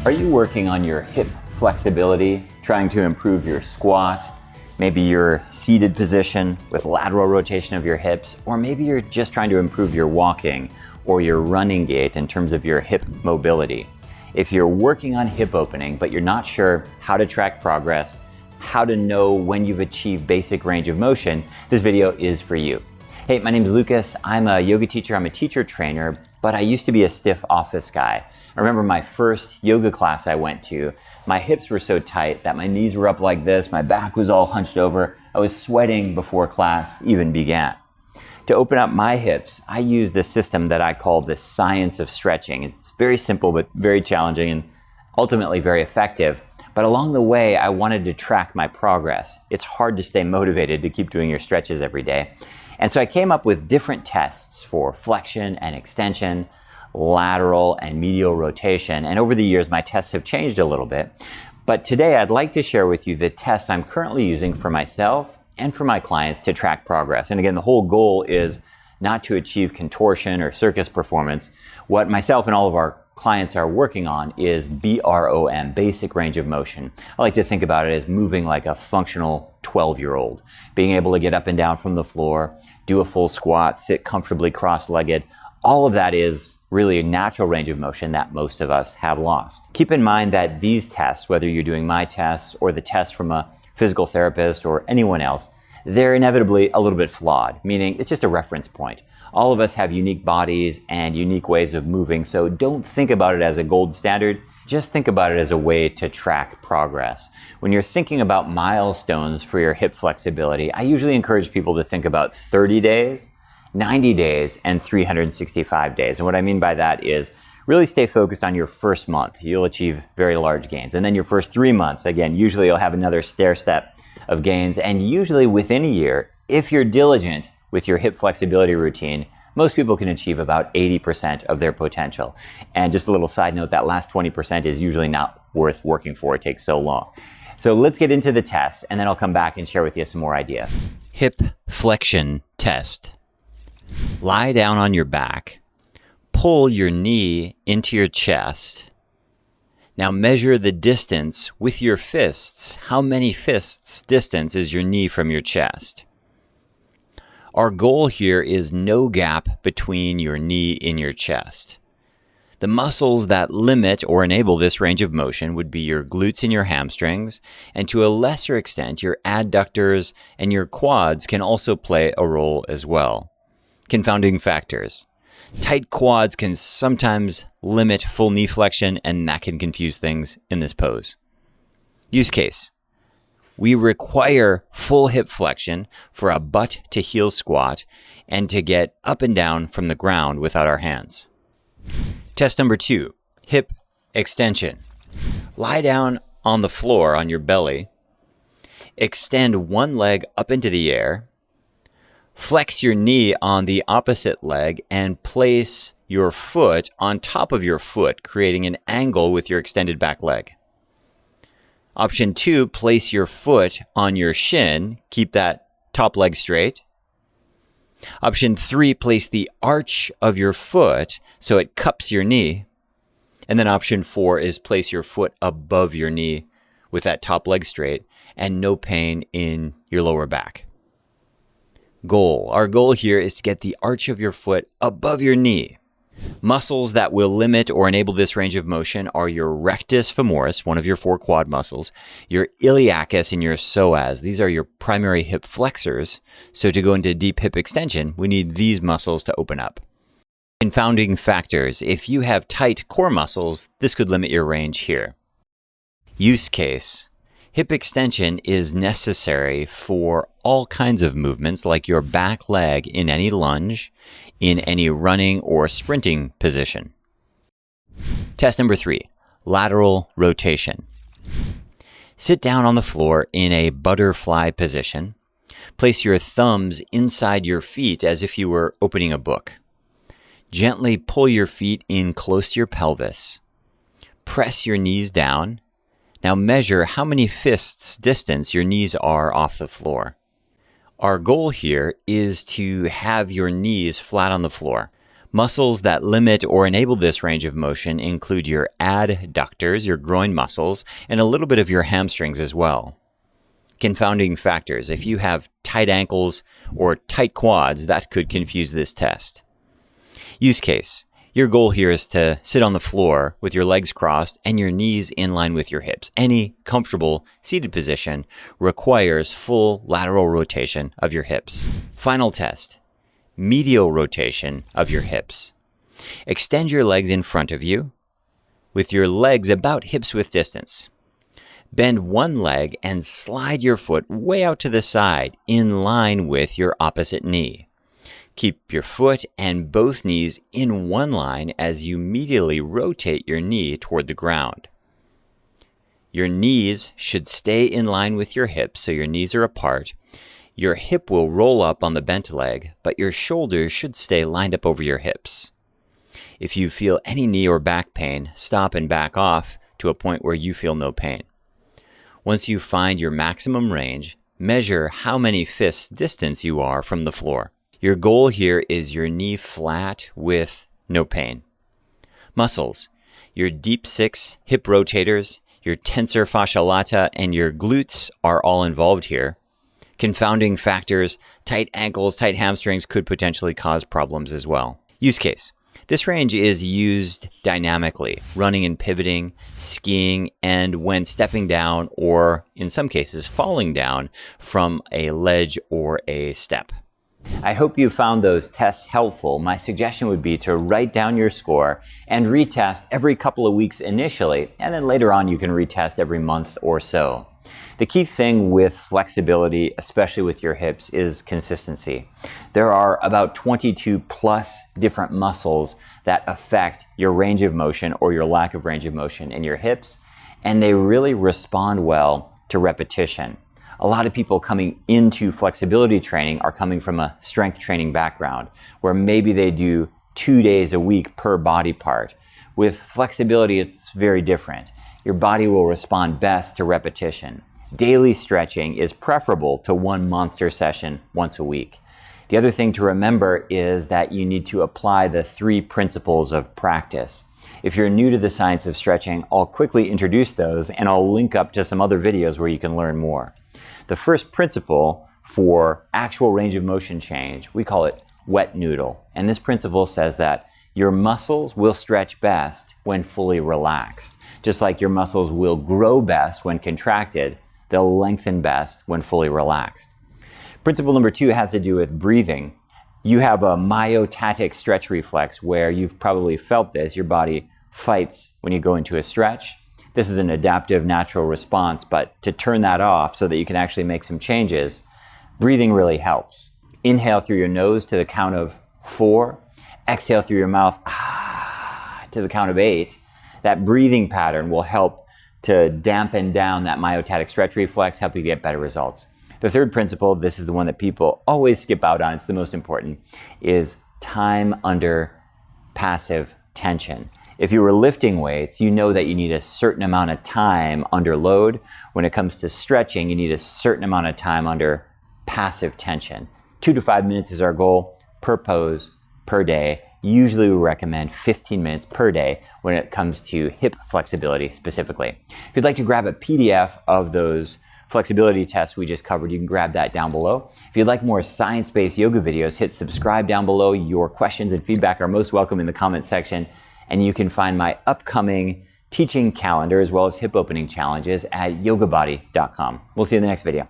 Are you working on your hip flexibility, trying to improve your squat, maybe your seated position with lateral rotation of your hips, or maybe you're just trying to improve your walking or your running gait in terms of your hip mobility? If you're working on hip opening, but you're not sure how to track progress, how to know when you've achieved basic range of motion, this video is for you. Hey, my name is Lucas. I'm a yoga teacher. I'm a teacher trainer, but I used to be a stiff office guy. I remember my first yoga class I went to, my hips were so tight that my knees were up like this, my back was all hunched over. I was sweating before class even began. To open up my hips, I used a system that I call the science of stretching. It's very simple, but very challenging and ultimately very effective. But along the way, I wanted to track my progress. It's hard to stay motivated to keep doing your stretches every day. And so I came up with different tests for flexion and extension, lateral and medial rotation. And over the years, my tests have changed a little bit. But today, I'd like to share with you the tests I'm currently using for myself and for my clients to track progress. And again, the whole goal is not to achieve contortion or circus performance. What myself and all of our clients are working on is BROM, basic range of motion. I like to think about it as moving like a functional 12-year-old, being able to get up and down from the floor, do a full squat, sit comfortably cross-legged. All of that is really a natural range of motion that most of us have lost. Keep in mind that these tests, whether you're doing my tests or the test from a physical therapist or anyone else, they're inevitably a little bit flawed, meaning it's just a reference point. All of us have unique bodies and unique ways of moving, so don't think about it as a gold standard. Just think about it as a way to track progress. When you're thinking about milestones for your hip flexibility, I usually encourage people to think about 30 days, 90 days, and 365 days. And what I mean by that is really stay focused on your first month. You'll achieve very large gains. And then your first 3 months, again, usually you'll have another stair step of gains. And usually within a year, if you're diligent with your hip flexibility routine, most people can achieve about 80% of their potential. And just a little side note, that last 20% is usually not worth working for. It takes so long. So let's get into the test, and then I'll come back and share with you some more ideas. Hip flexion test. Lie down on your back. Pull your knee into your chest. Now measure the distance with your fists. How many fists distance is your knee from your chest? Our goal here is no gap between your knee and your chest. The muscles that limit or enable this range of motion would be your glutes and your hamstrings, and to a lesser extent, your adductors and your quads can also play a role as well. Confounding factors. Tight quads can sometimes limit full knee flexion, and that can confuse things in this pose. Use case. We require full hip flexion for a butt to heel squat and to get up and down from the ground without our hands. Test number 2, hip extension. Lie down on the floor on your belly. Extend one leg up into the air. Flex your knee on the opposite leg and place your foot on top of your foot, creating an angle with your extended back leg. Option 2, place your foot on your shin. Keep that top leg straight. Option 3, place the arch of your foot so it cups your knee. And then option 4 is place your foot above your knee with that top leg straight and no pain in your lower back. Goal. Our goal here is to get the arch of your foot above your knee. Muscles that will limit or enable this range of motion are your rectus femoris, one of your 4 quad muscles, your iliacus, and your psoas. These are your primary hip flexors. So to go into deep hip extension, we need these muscles to open up. Confounding factors. If you have tight core muscles, this could limit your range here. Use case. Hip extension is necessary for all kinds of movements like your back leg in any lunge, in any running or sprinting position. Test number 3, lateral rotation. Sit down on the floor in a butterfly position. Place your thumbs inside your feet as if you were opening a book. Gently pull your feet in close to your pelvis. Press your knees down. Now measure how many fists distance your knees are off the floor. Our goal here is to have your knees flat on the floor. Muscles that limit or enable this range of motion include your adductors, your groin muscles, and a little bit of your hamstrings as well. Confounding factors: if you have tight ankles or tight quads, that could confuse this test. Use case: your goal here is to sit on the floor with your legs crossed and your knees in line with your hips. Any comfortable seated position requires full lateral rotation of your hips. Final test: medial rotation of your hips. Extend your legs in front of you with your legs about hips width distance. Bend one leg and slide your foot way out to the side in line with your opposite knee. Keep your foot and both knees in one line as you medially rotate your knee toward the ground. Your knees should stay in line with your hips, so your knees are apart. Your hip will roll up on the bent leg, but your shoulders should stay lined up over your hips. If you feel any knee or back pain, stop and back off to a point where you feel no pain. Once you find your maximum range, measure how many fists distance you are from the floor. Your goal here is your knee flat with no pain. Muscles: your deep six hip rotators, your tensor fascia lata, and your glutes are all involved here. Confounding factors: tight ankles, tight hamstrings could potentially cause problems as well. Use case: this range is used dynamically, running and pivoting, skiing, and when stepping down or, in some cases, falling down from a ledge or a step. I hope you found those tests helpful. My suggestion would be to write down your score and retest every couple of weeks initially, and then later on you can retest every month or so. The key thing with flexibility, especially with your hips, is consistency. There are about 22 plus different muscles that affect your range of motion or your lack of range of motion in your hips, and they really respond well to repetition. A lot of people coming into flexibility training are coming from a strength training background where maybe they do 2 days a week per body part. With flexibility, it's very different. Your body will respond best to repetition. Daily stretching is preferable to one monster session once a week. The other thing to remember is that you need to apply the 3 principles of practice. If you're new to the science of stretching, I'll quickly introduce those and I'll link up to some other videos where you can learn more. The first principle for actual range of motion change, we call it wet noodle. And this principle says that your muscles will stretch best when fully relaxed. Just like your muscles will grow best when contracted, they'll lengthen best when fully relaxed. Principle number 2 has to do with breathing. You have a myotatic stretch reflex where you've probably felt this. Your body fights when you go into a stretch. This is an adaptive natural response, but to turn that off so that you can actually make some changes, breathing really helps. Inhale through your nose to the count of 4. Exhale through your mouth to the count of 8. That breathing pattern will help to dampen down that myotatic stretch reflex, help you get better results. The third principle, this is the one that people always skip out on, it's the most important, is time under passive tension. If you were lifting weights, you know that you need a certain amount of time under load. When it comes to stretching, you need a certain amount of time under passive tension. 2 to 5 minutes is our goal per pose, per day. Usually we recommend 15 minutes per day when it comes to hip flexibility specifically. If you'd like to grab a PDF of those flexibility tests we just covered, you can grab that down below. If you'd like more science-based yoga videos, hit subscribe down below. Your questions and feedback are most welcome in the comment section. And you can find my upcoming teaching calendar as well as hip opening challenges at yogabody.com. We'll see you in the next video.